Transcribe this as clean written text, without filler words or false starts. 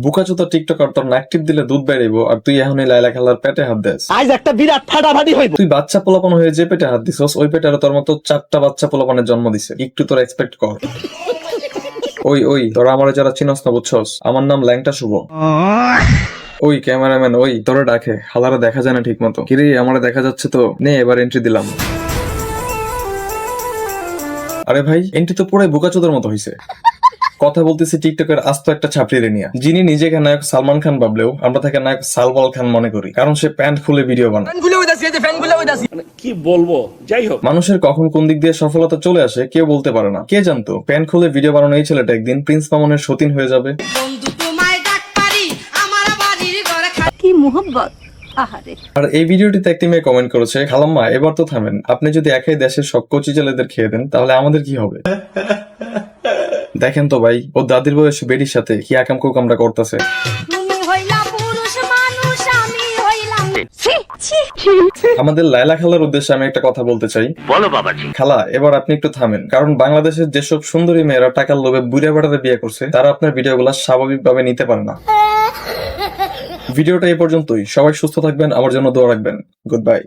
বুকাচোদা TikToker, তোর নাক টিপ দিলে দুধ বেরাইবো আর তুই এখন এই লাইলা খালার পেটে হাত দেস। আজ একটা বিরাট ফাটাফাটি হইব। তুই বাচ্চা পোলাপান হয়ে যে পেটে হাত দিছস, ওই পেটে তোর মতো 4টা বাচ্চা পোলাপানের জন্ম দিছে। একটু তোর এক্সপেক্ট কর। ওই ওই তোরা আমারে যারা চিনস না বুঝছস, আমার নাম ল্যাংটা শুভ। ওই ক্যামেরাম্যান, ওই তোরা ডাকে, হালারা দেখা যায় না ঠিক মতো। কিরে আমারে দেখা যাচ্ছে তো, নে এবার এন্ট্রি দিলাম। আরে ভাই, এন্ট্রি তো পুরাই বোকাচোদার মতো হইছে। কথা বলতেছি টিকটকের আস্ত একটা ছাপড়িরে নিয়ে, যিনি নিজেকে নায়ক সালমান খান ভাবলেও আমরা তাকে নায়ক সালবাল খান মনে করি, কারণ সে প্যান্ট খুলে ভিডিও বানায়। কি বলবো, যাই হোক। মানুষের কখন কোন দিক দিয়ে সফলতা চলে আসে কেউ বলতে পারে না। কে জানতো প্যান্ট খুলে ভিডিও বানানো এই ছেলেটা একদিন প্রিন্স মামুনের সতীন হয়ে যাবে। কি মোহব্বত, আহারে। আর এই ভিডিওটিতে একটি মেয়ে কমেন্ট করেছে, খালাম্মা এবার তো থামেন, আপনি যদি একাই দেশের সব কচি ছেলেদের খেয়ে দেন তাহলে আমাদের কি হবে? দেখেন তো ভাই, ও দাদির বয়সে বেডির সাথে কি আকাম কুকামরা করতেছে। তুমি হইলা পুরুষ মানুষ, আমি হইলাম আমাদের লাইলা খালার উদ্দেশ্যে আমি একটা কথা বলতে চাই। বলো বাবাজি। খালা এবার আপনি একটু থামেন, কারণ বাংলাদেশের যেসব সুন্দরী মেয়েরা টাকার লোভে বুড়া বেড়াতে বিয়ে করছে, তারা আপনার ভিডিওগুলো স্বাভাবিকভাবে নিতে পারে না। ভিডিওটা এই পর্যন্তই। সবাই সুস্থ থাকবেন, আমার জন্য দোয়া রাখবেন। Good bye.